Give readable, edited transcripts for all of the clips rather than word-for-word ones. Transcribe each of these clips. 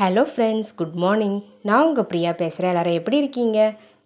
Hello friends, good morning. நான் உங்கள் பிரியா பேசுகிறேன். எல்லோரும் எப்படி இருக்கீங்க?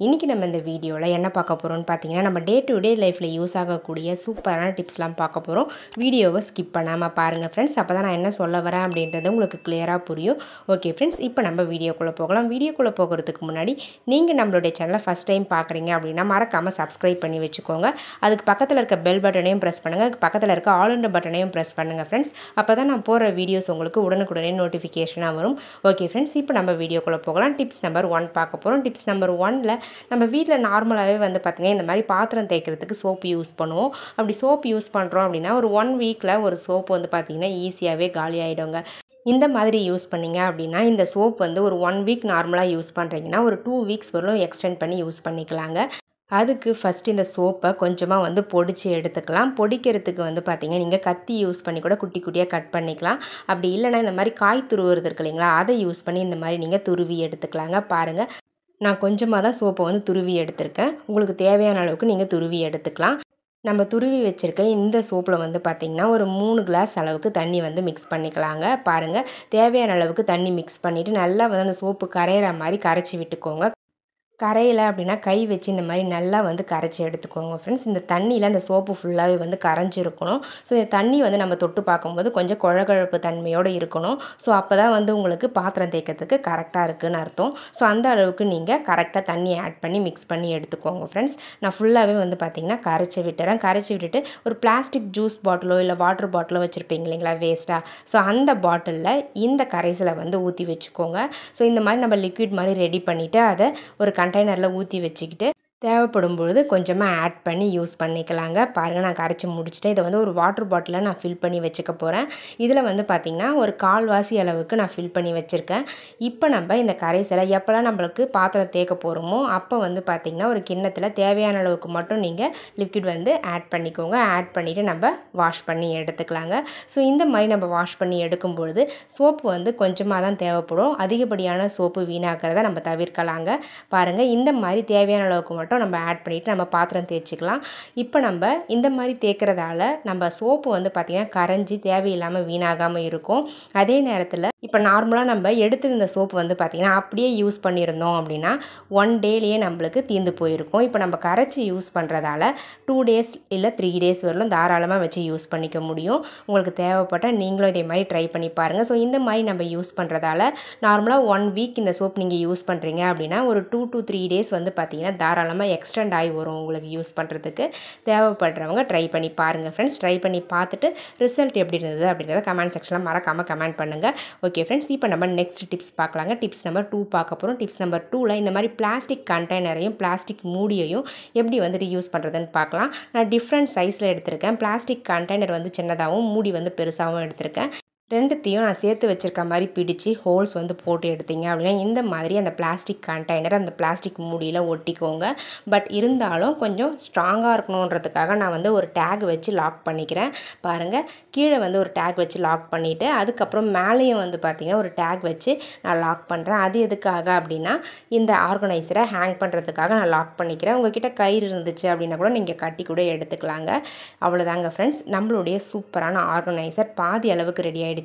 இன்றைக்கி நம்ம இந்த வீடியோவில் என்ன பார்க்க போகிறோம்னு பார்த்தீங்கன்னா, நம்ம டே டு டே லைஃப்பில் யூஸ் ஆகக்கூடிய சூப்பரான டிப்ஸ்லாம் பார்க்க போகிறோம். வீடியோவை ஸ்கிப் பண்ணாமல் பாருங்கள் ஃப்ரெண்ட்ஸ். அப்போ தான் நான் என்ன சொல்ல வரேன் அப்படின்றது உங்களுக்கு கிளியராக புரியும். ஓகே ஃப்ரெண்ட்ஸ், இப்போ நம்ம வீடியோக்குள்ளே போகலாம். வீடியோக்குள்ளே போகிறதுக்கு முன்னாடி நீங்கள் நம்மளுடைய சேனலை ஃபஸ்ட் டைம் பார்க்குறீங்க அப்படின்னா மறக்காமல் சப்ஸ்கிரைப் பண்ணி வச்சுக்கோங்க. அதுக்கு பக்கத்தில் இருக்க பெல் பட்டனையும் ப்ரெஸ் பண்ணுங்கள். அதுக்கு பக்கத்தில் இருக்க ஆல் இன் பட்டனையும் ப்ரெஸ் பண்ணுங்கள் ஃப்ரெண்ட்ஸ். அப்போ தான் நான் போகிற வீடியோஸ் உங்களுக்கு உடனுக்குடனே நோட்டிஃபிகேஷனாக வரும். ஓகே ஃப்ரெண்ட்ஸ், இப்போ நம்ம வீடியோக்குள்ளே போகலாம். டிப்ஸ் நம்பர் 1 பார்க்க போகிறோம். டிப்ஸ் நம்பர் 1ல் நம்ம வீட்டில் நார்மலாகவே வந்து பார்த்திங்கன்னா இந்த மாதிரி பாத்திரம் தேய்க்கிறதுக்கு சோப்பு யூஸ் பண்ணுவோம். அப்படி சோப்பு யூஸ் பண்ணுறோம் அப்படின்னா ஒரு 1 வீக்கில் ஒரு சோப்பு வந்து பார்த்திங்கன்னா ஈஸியாகவே காலி ஆகிடுங்க. இந்த மாதிரி யூஸ் பண்ணிங்க அப்படின்னா இந்த சோப் வந்து ஒரு 1 வீக் நார்மலாக யூஸ் பண்ணுறீங்கன்னா ஒரு 2 வீக்ஸ் வரலும் எக்ஸ்டெண்ட் பண்ணி யூஸ் பண்ணிக்கலாங்க. அதுக்கு ஃபஸ்ட்டு இந்த சோப்பை கொஞ்சமாக வந்து பொடிச்சு எடுத்துக்கலாம். பொடிக்கிறதுக்கு வந்து பார்த்திங்கன்னா நீங்கள் கத்தி யூஸ் பண்ணி கூட குட்டி குட்டியாக கட் பண்ணிக்கலாம். அப்படி இல்லைனா இந்த மாதிரி காய் துருவுறது இருக்கு இல்லைங்களா, அதை யூஸ் பண்ணி இந்த மாதிரி நீங்கள் துருவி எடுத்துக்கலாங்க. பாருங்கள், நான் கொஞ்சமாக தான் சோப்பை வந்து துருவி எடுத்திருக்கேன். உங்களுக்கு தேவையான அளவுக்கு நீங்கள் துருவி எடுத்துக்கலாம். நம்ம துருவி வச்சுருக்க இந்த சோப்பில் வந்து பார்த்திங்கன்னா ஒரு 3 கிளாஸ் அளவுக்கு தண்ணி வந்து மிக்ஸ் பண்ணிக்கலாங்க. பாருங்கள், தேவையான அளவுக்கு தண்ணி மிக்ஸ் பண்ணிவிட்டு நல்லா வந்து அந்த சோப்பு கரையிற மாதிரி கரைச்சி விட்டுக்கோங்க. கரையலை அப்படின்னா கை வச்சு இந்த மாதிரி நல்லா வந்து கரைச்சி எடுத்துக்கோங்க ஃப்ரெண்ட்ஸ். இந்த தண்ணியில் அந்த சோப்பு ஃபுல்லாகவே வந்து கரைஞ்சிருக்கணும். ஸோ இந்த தண்ணி வந்து நம்ம தொட்டு பார்க்கும்போது கொஞ்சம் குழகுழப்பு தன்மையோடு இருக்கணும். ஸோ அப்போ தான் வந்து உங்களுக்கு பாத்திரம் தேய்க்கிறதுக்கு கரெக்டாக இருக்குதுன்னு அர்த்தம். ஸோ அந்த அளவுக்கு நீங்கள் கரெக்டாக தண்ணி ஆட் பண்ணி மிக்ஸ் பண்ணி எடுத்துக்கோங்க ஃப்ரெண்ட்ஸ். நான் ஃபுல்லாகவே வந்து பார்த்திங்கன்னா கரைச்சி விட்டுறேன். கரைச்சி விட்டுட்டு ஒரு பிளாஸ்டிக் ஜூஸ் பாட்டிலோ இல்லை வாட்டர் பாட்டிலோ வச்சுருப்பீங்க இல்லைங்களா வேஸ்ட்டாக, ஸோ அந்த பாட்டிலில் இந்த கரைசலை வந்து ஊற்றி வச்சுக்கோங்க. ஸோ இந்த மாதிரி நம்ம லிக்விட் மாதிரி ரெடி பண்ணிவிட்டு அதை ஒரு கண்டெய்னரில் ஊற்றி வச்சுக்கிட்டு தேவைப்படும் பொழுது கொஞ்சமாக ஆட் பண்ணி யூஸ் பண்ணிக்கலாங்க. பாருங்கள், நான் கரைச்சி முடிச்சுட்டேன். இதை வந்து ஒரு வாட்டர் பாட்டிலில் நான் ஃபில் பண்ணி வச்சுக்க போகிறேன். இதில் வந்து பார்த்திங்கன்னா ஒரு 1/4 வாசி அளவுக்கு நான் ஃபில் பண்ணி வச்சுருக்கேன். இப்போ நம்ம இந்த கரைசலை எப்போல்லாம் நம்மளுக்கு பாத்திரம் தேய்க்க போகிறோமோ அப்போ வந்து பார்த்திங்கன்னா ஒரு கிண்ணத்தில் தேவையான அளவுக்கு மட்டும் நீங்கள் லிக்விட் வந்து ஆட் பண்ணிக்கோங்க. ஆட் பண்ணிவிட்டு நம்ம வாஷ் பண்ணி எடுத்துக்கலாங்க. ஸோ இந்த மாதிரி நம்ம வாஷ் பண்ணி எடுக்கும் பொழுது சோப்பு வந்து கொஞ்சமாக தான் தேவைப்படும். அதிகப்படியான சோப்பு வீணாக்கிறத நம்ம தவிர்க்கலாங்க. பாருங்கள், இந்த மாதிரி தேவையான அளவுக்கு மட்டும் நம்ம ஆட் பண்ணிவிட்டு நம்ம பாத்திரம் தேய்ச்சிக்கலாம். இப்போ நம்ம இந்த மாதிரி தேய்க்கிறதால நம்ம சோப்பு வந்து பார்த்திங்கன்னா கரைஞ்சி தேவையில்லாமல் வீணாகாமல் இருக்கும். அதே நேரத்தில் இப்போ நார்மலாக நம்ம எடுத்து இந்த சோப்பு வந்து பார்த்திங்கன்னா அப்படியே யூஸ் பண்ணியிருந்தோம் அப்படின்னா 1 டேலேயே நம்மளுக்கு தீர்ந்து போயிருக்கும். இப்போ நம்ம கரைச்சி யூஸ் பண்ணுறதால 2 டேஸ் இல்லை 3 டேஸ் வரலும் தாராளமாக வச்சு யூஸ் பண்ணிக்க முடியும். உங்களுக்கு தேவைப்பட்டால் நீங்களும் இதே மாதிரி ட்ரை பண்ணி பாருங்கள். ஸோ இந்த மாதிரி நம்ம யூஸ் பண்ணுறதால நார்மலாக 1 வீக் இந்த சோப் நீங்கள் யூஸ் பண்ணுறீங்க அப்படின்னா ஒரு 2 to 3 டேஸ் வந்து பார்த்திங்கன்னா தாராளமாக எக்ஸ்டெண்ட் ஆகி வரும். உங்களுக்கு யூஸ் பண்ணுறதுக்கு தேவைப்படுறவங்க ட்ரை பண்ணி பாருங்கள் ஃப்ரெண்ட்ஸ். ட்ரை பண்ணி பார்த்துட்டு ரிசல்ட் எப்படி இருந்தது அப்படின்றத கமெண்ட் செக்ஷனில் மறக்காமல் கமெண்ட் பண்ணுங்கள். ஓகே ஃப்ரெண்ட்ஸ், இப்போ நம்ம நெக்ஸ்ட் டிப்ஸ் பார்க்கலாங்க. டிப்ஸ் நம்பர் 2 பார்க்க போகிறோம். டிப்ஸ் நம்பர் 2ல் இந்த மாதிரி பிளாஸ்டிக் கண்டெய்னரையும் பிளாஸ்டிக் மூடியையும் எப்படி வந்து ரீயூஸ் பண்ணுறதுன்னு பார்க்கலாம். நான் டிஃப்ரெண்ட் சைஸில் எடுத்திருக்கேன். பிளாஸ்டிக் கண்டெய்னர் வந்து சின்னதாகவும் மூடி வந்து பெருசாகவும் எடுத்திருக்கேன். ரெண்டுத்தையும் நான் சேர்த்து வச்சுருக்க மாதிரி பிடிச்சி ஹோல்ஸ் வந்து போட்டு எடுத்தீங்க அப்படின்னா இந்த மாதிரி அந்த பிளாஸ்டிக் கண்டெய்னர் அந்த பிளாஸ்டிக் மூடியில் ஒட்டிக்கோங்க. பட் இருந்தாலும் கொஞ்சம் ஸ்ட்ராங்காக இருக்கணுன்றதுக்காக நான் வந்து ஒரு டேக் வச்சு லாக் பண்ணிக்கிறேன். பாருங்கள், கீழே வந்து ஒரு டேக் வச்சு லாக் பண்ணிவிட்டு அதுக்கப்புறம் மேலேயும் வந்து பார்த்திங்கன்னா ஒரு டேக் வச்சு நான் லாக் பண்ணுறேன். அது எதுக்காக அப்படின்னா இந்த ஆர்கனைசரை ஹேங் பண்ணுறதுக்காக நான் லாக் பண்ணிக்கிறேன். உங்கள்கிட்ட கயிறு இருந்துச்சு அப்படின்னா கூட நீங்கள் கட்டி கூட எடுத்துக்கலாங்க. அவ்வளோதாங்க ஃப்ரெண்ட்ஸ், நம்மளுடைய சூப்பரான ஆர்கனைசர் பாதி அளவுக்கு ரெடி ஆகிடுச்சுங்க.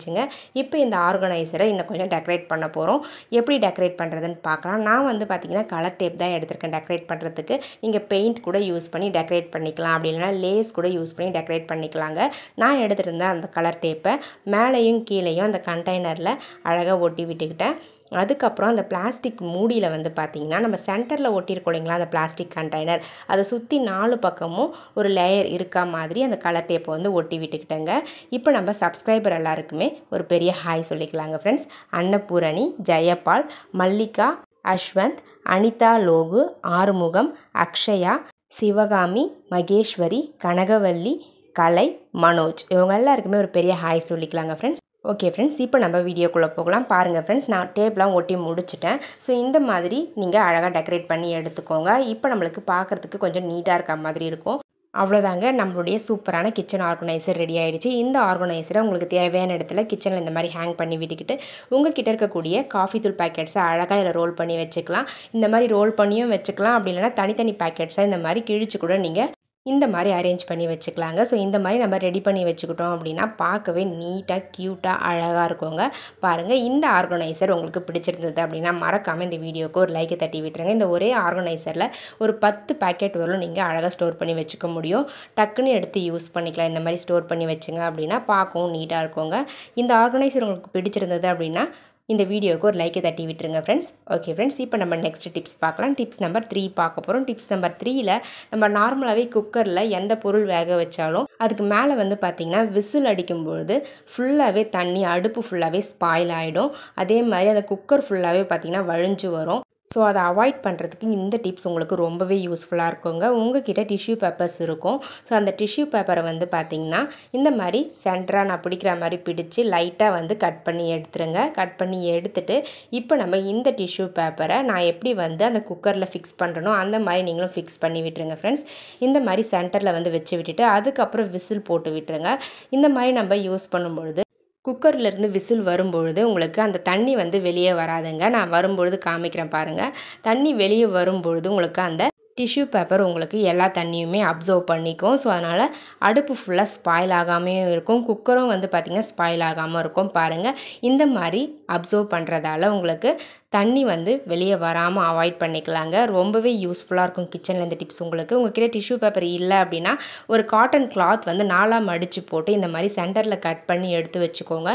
இப்போ இந்த ஆர்கனைசரை இன்னும் கொஞ்சம் டெக்கரேட் பண்ண போகிறோம். எப்படி டெக்கரேட் பண்ணுறதுன்னு பார்க்கலாம். நான் வந்து பார்த்திங்கன்னா கலர் டேப் தான் எடுத்திருக்கேன் டெக்கரேட் பண்ணுறதுக்கு. நீங்கள் பெயிண்ட் கூட யூஸ் பண்ணி டெக்கரேட் பண்ணிக்கலாம். அப்படி இல்லைனா லேஸ் கூட யூஸ் பண்ணி டெக்கரேட் பண்ணிக்கலாங்க. நான் எடுத்துகிட்டு அந்த கலர் டேப்பை மேலேயும் கீழேயும் அந்த கண்டெய்னரில் அழகாக ஒட்டி விட்டுக்கிட்டேன். அதுக்கப்புறம் அந்த பிளாஸ்டிக் மூடியில் வந்து பார்த்திங்கன்னா நம்ம சென்டரில் ஒட்டியிருக்கோம் இல்லைங்களா அந்த பிளாஸ்டிக் கண்டெய்னர், அதை சுற்றி 4 பக்கமும் ஒரு லேயர் இருக்கா மாதிரி அந்த கலர் டேப்பை வந்து ஒட்டி விட்டுக்கிட்டேங்க. இப்போ நம்ம சப்ஸ்கிரைபர் எல்லாருக்குமே ஒரு பெரிய ஹாய் சொல்லிக்கலாங்க ஃப்ரெண்ட்ஸ். அன்னபூரணி, ஜெயபால், மல்லிகா, அஸ்வந்த், அனிதா, லோகு, ஆறுமுகம், அக்ஷயா, சிவகாமி, மகேஸ்வரி, கனகவல்லி, கலை, மனோஜ், இவங்க எல்லாருக்குமே ஒரு பெரிய ஹாய் சொல்லிக்கலாங்க ஃப்ரெண்ட்ஸ். ஓகே ஃப்ரெண்ட்ஸ், இப்போ நம்ம வீடியோக்குள்ளே போகலாம். பாருங்கள் ஃப்ரெண்ட்ஸ், நான் டேப்லாம் ஒட்டி முடிச்சிட்டேன். ஸோ இந்த மாதிரி நீங்கள் அழகாக டெக்கரேட் பண்ணி எடுத்துக்கோங்க. இப்போ நம்மளுக்கு பார்க்குறதுக்கு கொஞ்சம் நீட்டாக இருக்க மாதிரி இருக்கும். அவ்வளோதாங்க, நம்மளுடைய சூப்பரான கிச்சன் ஆர்கனைசர் ரெடி ஆகிடுச்சு. இந்த ஆர்கனைசரை உங்களுக்கு தேவையான இடத்துல கிச்சனில் இந்த மாதிரி ஹேங் பண்ணி விட்டுக்கிட்டு உங்கள் கிட்ட இருக்கக்கூடிய காஃபி தூள் பேக்கெட்ஸை அழகாக இதில் ரோல் பண்ணி வச்சுக்கலாம். இந்த மாதிரி ரோல் பண்ணியும் வச்சுக்கலாம். அப்படி இல்லைனா தனித்தனி பேக்கெட்ஸை இந்த மாதிரி கிழிச்சு கூட நீங்கள் இந்த மாதிரி அரேஞ்ச் பண்ணி வச்சுக்கலாங்க. ஸோ இந்த மாதிரி நம்ம ரெடி பண்ணி வச்சுக்கிட்டோம் அப்படின்னா பார்க்கவே நீட்டாக க்யூட்டாக அழகாக இருக்குங்க. பாருங்கள், இந்த ஆர்கனைசர் உங்களுக்கு பிடிச்சிருந்தது அப்படின்னா மறக்காமல் இந்த வீடியோக்கு ஒரு லைக் தட்டி விட்டுருங்க. இந்த ஒரே ஆர்கனைசரில் ஒரு 10 பேக்கெட் வரலும் நீங்கள் அழகாக ஸ்டோர் பண்ணி வச்சுக்க முடியும். டக்குன்னு எடுத்து யூஸ் பண்ணிக்கலாம். இந்த மாதிரி ஸ்டோர் பண்ணி வச்சுங்க அப்படின்னா பார்க்கவும் நீட்டாக இருக்குங்க. இந்த ஆர்கனைசர் உங்களுக்கு பிடிச்சிருந்தது அப்படின்னா இந்த வீடியோக்கு ஒரு லைக்கை தட்டி விட்டுருங்க ஃப்ரெண்ட்ஸ். ஓகே ஃப்ரெண்ட்ஸ், இப்போ நம்ம நெக்ஸ்ட் டிப்ஸ் பார்க்கலாம். டிப்ஸ் நம்பர் 3 பார்க்க போகிறோம். டிப்ஸ் நம்பர் 3ல் நம்ம நார்மலாகவே குக்கரில் எந்த பொருள் வேக வச்சாலும் அதுக்கு மேலே வந்து பார்த்திங்கன்னா விசில் அடிக்கும்பொழுது ஃபுல்லாகவே தண்ணி அடுப்பு ஃபுல்லாகவே ஸ்பாயில் ஆகிடும். அதே மாதிரி அந்த குக்கர் ஃபுல்லாகவே பார்த்திங்கன்னா வழிஞ்சு வரும். ஸோ அதை அவாய்ட் பண்ணுறதுக்கு இந்த டிப்ஸ் உங்களுக்கு ரொம்பவே யூஸ்ஃபுல்லாக இருக்குங்க. உங்கள்கிட்ட டிஷ்யூ பேப்பர்ஸ் இருக்கும். ஸோ அந்த டிஷ்யூ பேப்பரை வந்து பார்த்திங்கன்னா இந்த மாதிரி சென்டராக நான் பிடிக்கிற மாதிரி பிடிச்சி லைட்டாக வந்து கட் பண்ணி எடுத்துருங்க. கட் பண்ணி எடுத்துகிட்டு இப்போ நம்ம இந்த டிஷ்யூ பேப்பரை நான் எப்படி வந்து அந்த குக்கரில் ஃபிக்ஸ் பண்ணுறனோ அந்த மாதிரி நீங்களும் ஃபிக்ஸ் பண்ணி விட்டுருங்க ஃப்ரெண்ட்ஸ். இந்த மாதிரி சென்டரில் வந்து வச்சு விட்டுட்டு அதுக்கப்புறம் விசில் போட்டு விட்டுருங்க. இந்த மாதிரி நம்ம யூஸ் பண்ணும்பொழுது குக்கர்லேருந்து விசில் வரும்பொழுது உங்களுக்கு அந்த தண்ணி வந்து வெளியே வராதுங்க. நான் வரும்பொழுது காமிக்கிறேன் பாருங்கள். தண்ணி வெளியே வரும்பொழுது உங்களுக்கு அந்த டிஷ்யூ பேப்பர் உங்களுக்கு எல்லா தண்ணியுமே அப்சர்வ் பண்ணிக்கும். ஸோ அதனால் அடுப்பு ஃபுல்லாக ஸ்பாயில் ஆகாமையும் இருக்கும். குக்கரும் வந்து பார்த்திங்கன்னா ஸ்பாயில் ஆகாமல் இருக்கும். பாருங்கள், இந்த மாதிரி அப்சர்வ் பண்ணுறதால உங்களுக்கு தண்ணி வந்து வெளியே வராமல் அவாய்ட் பண்ணிக்கலாங்க. ரொம்பவே யூஸ்ஃபுல்லாக இருக்கும் கிச்சனில் இந்த டிப்ஸ் உங்களுக்கு. உங்கள்கிட்ட டிஷ்யூ பேப்பர் இல்லை அப்படின்னா ஒரு காட்டன் கிளாத் வந்து 4ஆக மடித்து போட்டு இந்த மாதிரி சென்டரில் கட் பண்ணி எடுத்து வச்சுக்கோங்க.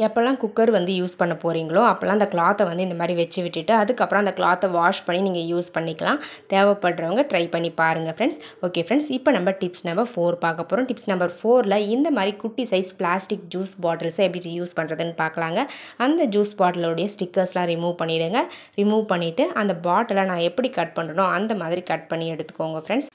எப்போல்லாம் குக்கர் வந்து யூஸ் பண்ண போகிறீங்களோ அப்போல்லாம் அந்த கிளாத்தை வந்து இந்த மாதிரி வச்சு விட்டுட்டு அதுக்கப்புறம் அந்த கிளாத்தை வாஷ் பண்ணி நீங்கள் யூஸ் பண்ணிக்கலாம். தேவைப்படுறவங்க ட்ரை பண்ணி பாருங்கள் ஃப்ரெண்ட்ஸ். ஓகே ஃப்ரெண்ட்ஸ், இப்போ நம்ம டிப்ஸ் நம்பர் 4 பார்க்க போகிறோம். டிப்ஸ் நம்பர் 4ல் இந்த மாதிரி குட்டி சைஸ் பிளாஸ்டிக் ஜூஸ் பாட்டில்ஸை எப்படி யூஸ் பண்ணுறதுன்னு பார்க்கலாங்க. அந்த ஜூஸ் பாட்டிலோடைய ஸ்டிக்கர்ஸ்லாம் ரிமூவ் பண்ணிவிடுங்க. ரிமூவ் பண்ணிவிட்டு அந்த பாட்டிலை நான் எப்படி கட் பண்ணுறனோ அந்த மாதிரி கட் பண்ணி எடுத்துக்கோங்க ஃப்ரெண்ட்ஸ்.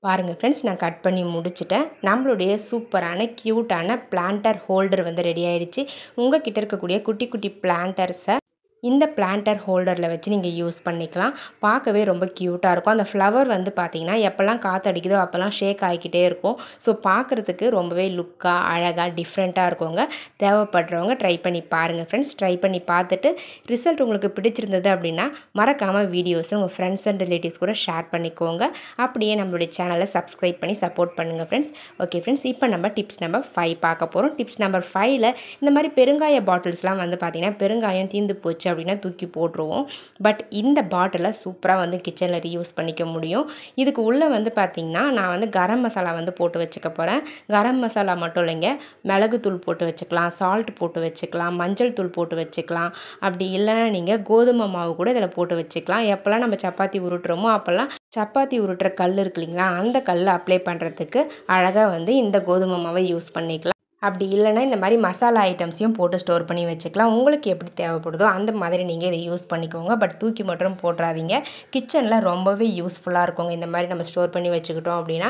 பாருங்கள் ஃப்ரெண்ட்ஸ், நான் கட் பண்ணி முடிச்சிட்டேன். நம்மளுடைய சூப்பரான க்யூட்டான பிளான்டர் ஹோல்டர் வந்து ரெடி ஆகிடுச்சு. உங்கள் கிட்ட இருக்கக்கூடிய குட்டி குட்டி பிளான்டர்ஸை இந்த பிளான்டர் ஹோல்டரில் வச்சு நீங்கள் யூஸ் பண்ணிக்கலாம். பார்க்கவே ரொம்ப க்யூட்டாக இருக்கும். அந்த ஃப்ளவர் வந்து பார்த்திங்கன்னா எப்போல்லாம் காற்றடிக்குதோ அப்போல்லாம் ஷேக் ஆகிக்கிட்டே இருக்கும். ஸோ பார்க்குறதுக்கு ரொம்பவே லுக்காக அழகாக டிஃப்ரெண்ட்டாக இருக்குங்க. தேவைப்படுறவங்க ட்ரை பண்ணி பாருங்கள் ஃப்ரெண்ட்ஸ். ட்ரை பண்ணி பார்த்துட்டு ரிசல்ட் உங்களுக்கு பிடிச்சிருந்தது அப்படின்னா மறக்காமல் வீடியோஸை உங்கள் ஃப்ரெண்ட்ஸ் அண்ட் ரிலேட்டிவ்ஸ் கூட ஷேர் பண்ணிக்கோங்க. அப்படியே நம்மளுடைய சேனலை சப்ஸ்கிரைப் பண்ணி சப்போர்ட் பண்ணுங்கள் ஃப்ரெண்ட்ஸ். ஓகே ஃப்ரெண்ட்ஸ், இப்போ நம்ம டிப்ஸ் நம்பர் 5 பார்க்க போகிறோம். டிப்ஸ் நம்பர் 5ல் இந்த மாதிரி பெருங்காய பாட்டில்ஸ்லாம் வந்து பார்த்திங்கன்னா பெருங்காயம் தீர்ந்து போச்சு அப்படின்னா தூக்கி போட்டுருவோம். பட் இந்த பாட்டிலை சூப்பராக வந்து கிச்சனில் ரீயூஸ் பண்ணிக்க முடியும். இதுக்கு உள்ளே வந்து பார்த்திங்கன்னா நான் வந்து கரம் மசாலா வந்து போட்டு வச்சுக்க போகிறேன். கரம் மசாலா மட்டும் இல்லைங்க, மிளகுத்தூள் போட்டு வச்சுக்கலாம், சால்ட் போட்டு வச்சுக்கலாம், மஞ்சள் தூள் போட்டு வச்சுக்கலாம். அப்படி இல்லைன்னா நீங்கள் கோதுமை மாவு கூட இதில் போட்டு வச்சுக்கலாம். எப்போல்லாம் நம்ம சப்பாத்தி உருட்டுறோமோ அப்போல்லாம் சப்பாத்தி உருட்டுற கல் இருக்கு இல்லைங்களா, அந்த கல்லை அப்ளை பண்ணுறதுக்கு அழகாக வந்து இந்த கோதுமை மாவை யூஸ் பண்ணிக்கலாம். அப்படி இல்லைன்னா இந்த மாதிரி மசாலா ஐட்டம்ஸையும் போட்டு ஸ்டோர் பண்ணி வச்சுக்கலாம். உங்களுக்கு எப்படி தேவைப்படுதோ அந்த மாதிரி நீங்கள் இதை யூஸ் பண்ணிக்கோங்க. பட் தூக்கி மட்டும் போட்டுறாதீங்க. கிச்சனில் ரொம்பவே யூஸ்ஃபுல்லாக இருக்குங்க. இந்த மாதிரி நம்ம ஸ்டோர் பண்ணி வச்சுக்கிட்டோம் அப்படின்னா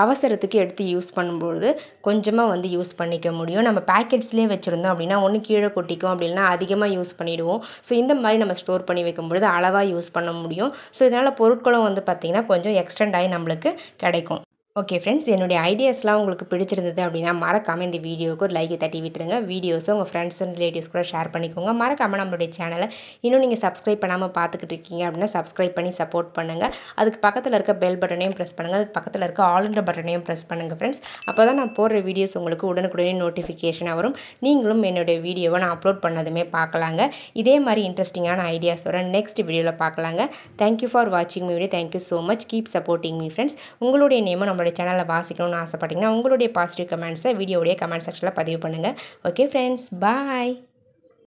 அவசரத்துக்கு எடுத்து யூஸ் பண்ணும்பொழுது கொஞ்சமாக வந்து யூஸ் பண்ணிக்க முடியும். நம்ம பேக்கெட்ஸ்லேயே வச்சுருந்தோம் அப்படின்னா ஒன்று கீழே கொட்டிக்கும், அப்படின்னா அதிகமாக யூஸ் பண்ணிவிடுவோம். ஸோ இந்த மாதிரி நம்ம ஸ்டோர் பண்ணி வைக்கும்பொழுது அளவாக யூஸ் பண்ண முடியும். ஸோ இதனால் பொருட்களும் வந்து பார்த்திங்கன்னா கொஞ்சம் எக்ஸ்டெண்ட் ஆகி நம்மளுக்கு கிடைக்கும். ஓகே ஃப்ரெண்ட்ஸ், என்னுடைய ஐடியாஸ்லாம் உங்களுக்கு பிடிச்சிருந்தது அப்படின்னா மறக்காமல் இந்த வீடியோவுக்கு ஒரு லைக்கை தட்டி விட்டுருங்க. வீடியோஸை உங்கள் ஃப்ரெண்ட்ஸ் அண்ட் ரிலேட்டிவ்ஸ் கூட ஷேர் பண்ணிக்கோங்க. மறக்காமல் நம்மளுடைய சேனலை இன்னும் நீங்கள் சப்ஸ்கிரைப் பண்ணாமல் பார்த்துக்கிட்டு இருக்கீங்க அப்படின்னா சப்ஸ்கிரைப் பண்ணி சப்போர்ட் பண்ணுங்கள். அதுக்கு பக்கத்தில் இருக்க பெல் பட்டனையும் ப்ரெஸ் பண்ணுங்கள். அதுக்கு பக்கத்தில் இருக்க ஆல்ன்ற பட்டனையும் ப்ரெஸ் பண்ணுங்கள் ஃப்ரெண்ட்ஸ். அப்போ தான் நான் போடுற வீடியோஸ் உங்களுக்கு உடனுக்குடனே நோட்டிஃபிகேஷனாக வரும். நீங்களும் என்னுடைய வீடியோவை நான் அப்லோட் பண்ணதுமே பார்க்கலாங்க. இதே மாதிரி இன்ட்ரெஸ்டிங்கான ஐடியாஸோட நெக்ஸ்ட் வீடியோவில் பார்க்கலாங்க. தேங்க்யூ ஃபார் வாட்சிங் me video. Thank you so much. Keep supporting me friends. உங்களுடைய நேமும் நம்மளுடைய சேனலில் வாசிக்கணும்னு ஆசைப்பட்டீங்கன்னா உங்களுடைய பாசிட்டிவ் கமெண்ட்ஸை வீடியோடைய கமெண்ட் செக்ஷனில் பதிவு பண்ணுங்கள். ஓகே ஃப்ரெண்ட்ஸ், பாய்.